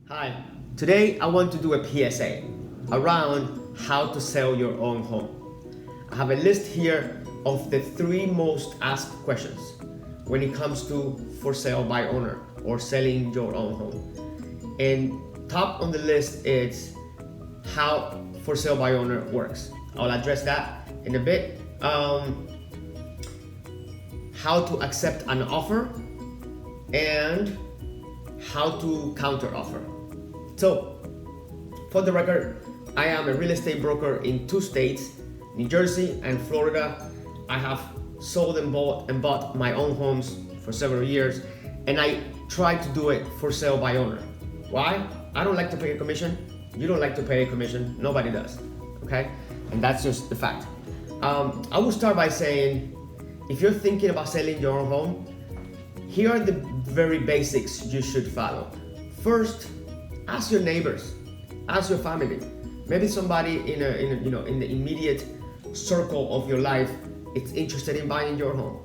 Hi, today I want to do a PSA around how to sell your own home. I have a list here of the 3 most asked questions when it comes to for sale by owner or selling your own home. And top on the list is how for sale by owner works. I'll address that in a bit. How to accept an offer and how to counter offer. So, for the record, I am a real estate broker in 2 states, New Jersey and Florida. I have sold and bought my own homes for several years, and I try to do it for sale by owner. Why? I don't like to pay a commission. You don't like to pay a commission. Nobody does. Okay? And that's just the fact. I will start by saying, if you're thinking about selling your own home, here are the very basics you should follow. First, ask your neighbors, ask your family. Maybe somebody in the immediate circle of your life is interested in buying your home.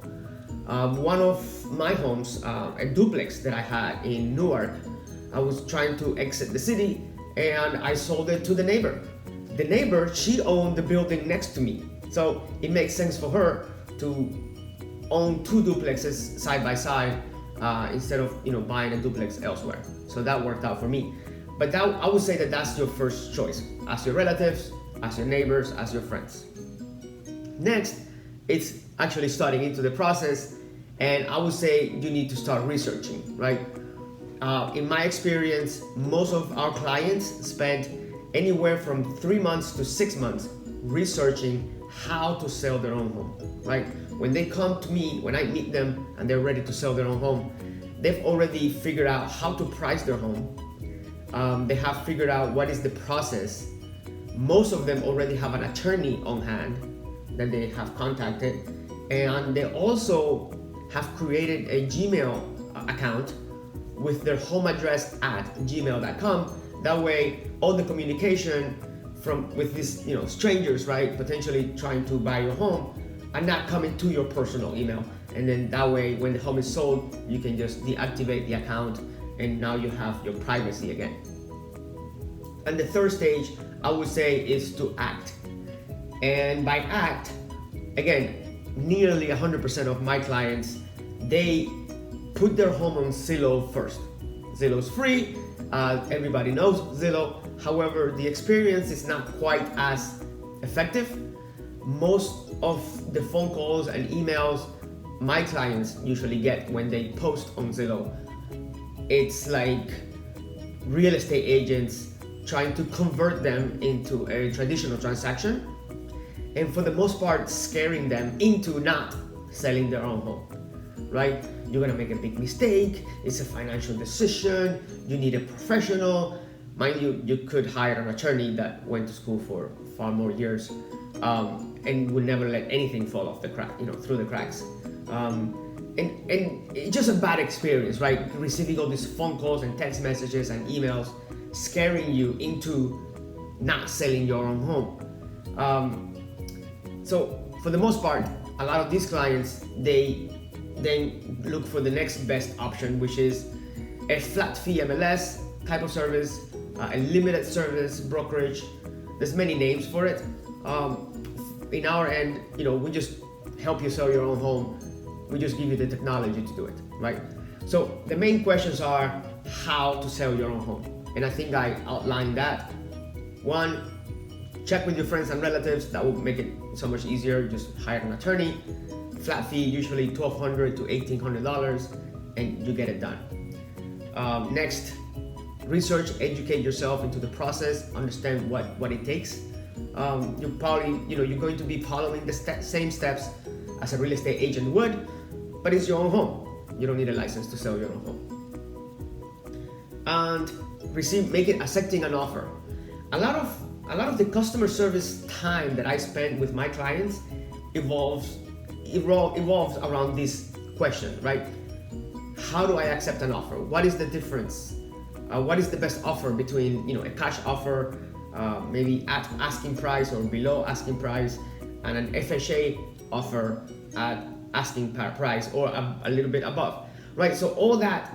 One of my homes, a duplex that I had in Newark, I was trying to exit the city and I sold it to the neighbor. The neighbor, she owned the building next to me, so it makes sense for her to own 2 duplexes side by side instead of buying a duplex elsewhere. So that worked out for me. But I would say that that's your first choice. Ask your relatives, ask your neighbors, ask your friends. Next, it's actually starting into the process, and I would say you need to start researching, right? In my experience, most of our clients spend anywhere from 3 months to 6 months researching how to sell their own home, right? When they come to me, when I meet them and they're ready to sell their own home, they've already figured out how to price their home. They have figured out what is the process. Most of them already have an attorney on hand that they have contacted, and they also have created a Gmail account with their home address at gmail.com. That way, all the communication with these strangers, right, potentially trying to buy your home, are not coming to your personal email. And then that way, when the home is sold, you can just deactivate the account, and now you have your privacy again. And the third stage, I would say, is to act. And by act, again, nearly 100% of my clients, they put their home on Zillow first. Zillow's free, everybody knows Zillow. However, the experience is not quite as effective. Most of the phone calls and emails my clients usually get when they post on Zillow, it's like real estate agents trying to convert them into a traditional transaction, and for the most part scaring them into not selling their own home, right? You're gonna make a big mistake, it's a financial decision, you need a professional. Mind you, you could hire an attorney that went to school for far more years and would never let anything fall off the crack, through the cracks. And it's just a bad experience, right? Receiving all these phone calls and text messages and emails scaring you into not selling your own home. So for the most part, a lot of these clients, they then look for the next best option, which is a flat fee MLS type of service, a limited service brokerage. There's many names for it. In our end, we just help you sell your own home. We just give you the technology to do it, right? So the main questions are how to sell your own home. And I think I outlined that. 1, check with your friends and relatives. That will make it so much easier. Just hire an attorney. Flat fee, usually $1,200 to $1,800, and you get it done. Next, research, educate yourself into the process, understand what it takes. You probably, you're going to be following the same steps as a real estate agent would, but it's your own home. You don't need a license to sell your own home. And accepting an offer. A lot of the customer service time that I spend with my clients evolves around this question, right? How do I accept an offer? What is the difference? What is the best offer between a cash offer, maybe at asking price or below asking price, and an FHA offer at asking price or a little bit above, right? So all that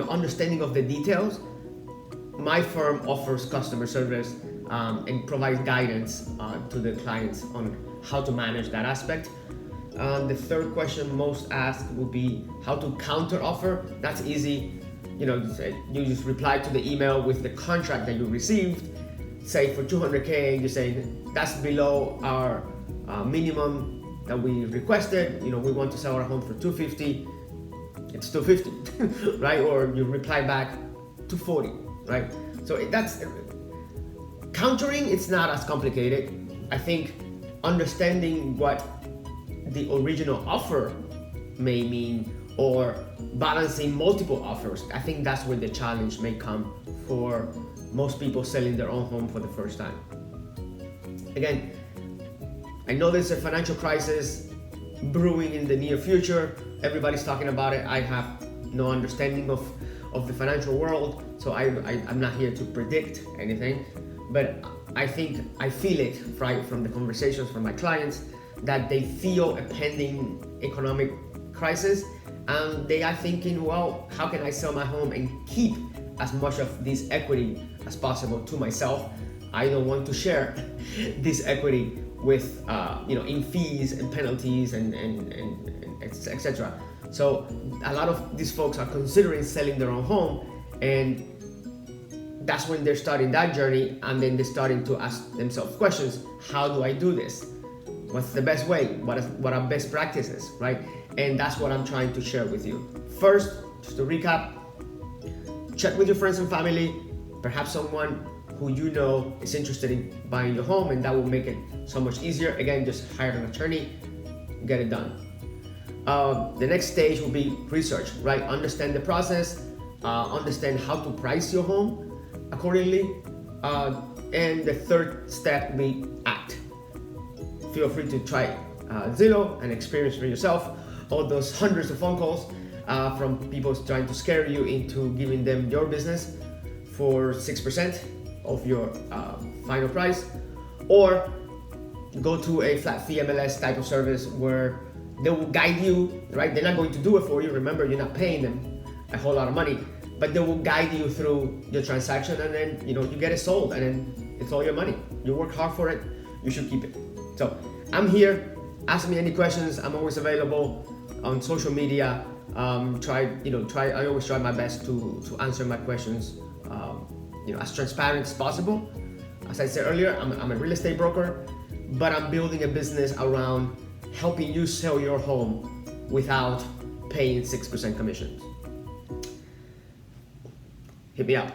understanding of the details, my firm offers customer service and provides guidance to the clients on how to manage that aspect. The third question most asked would be how to counter offer. That's easy. You just reply to the email with the contract that you received. Say for $200K, you're saying that's below our minimum that we requested. We want to sell our home for $250. It's $250, right? Or you reply back $240, right? So that's countering. It's not as complicated. I think understanding what the original offer may mean, or balancing multiple offers, I think that's where the challenge may come for most people selling their own home for the first time. Again, I know there's a financial crisis brewing in the near future. Everybody's talking about it. I have no understanding of the financial world, so I'm not here to predict anything, but I feel it, right, from the conversations from my clients, that they feel a pending economic crisis, and they are thinking, well, how can I sell my home and keep as much of this equity as possible to myself? I don't want to share this equity with in fees and penalties and etc. So a lot of these folks are considering selling their own home, and that's when they're starting that journey, and then they're starting to ask themselves questions. How do I do this? What's the best way? What are best practices, right? And that's what I'm trying to share with you. First, just to recap, check with your friends and family, perhaps someone who is interested in buying your home, and that will make it so much easier. Again, just hire an attorney, get it done. The next stage will be research, right? Understand the process, understand how to price your home accordingly, and the third step will be act. Feel free to try Zillow and experience for yourself all those hundreds of phone calls from people trying to scare you into giving them your business for 6% of your final price, or go to a flat fee MLS type of service where they will guide you, right? They're not going to do it for you. Remember, you're not paying them a whole lot of money, but they will guide you through your transaction, and then you get it sold, and then it's all your money. You work hard for it, you should keep it. So I'm here. Ask me any questions. I'm always available on social media. I always try my best to answer my questions, as transparent as possible. As I said earlier, I'm a real estate broker, but I'm building a business around helping you sell your home without paying 6% commissions. Hit me up.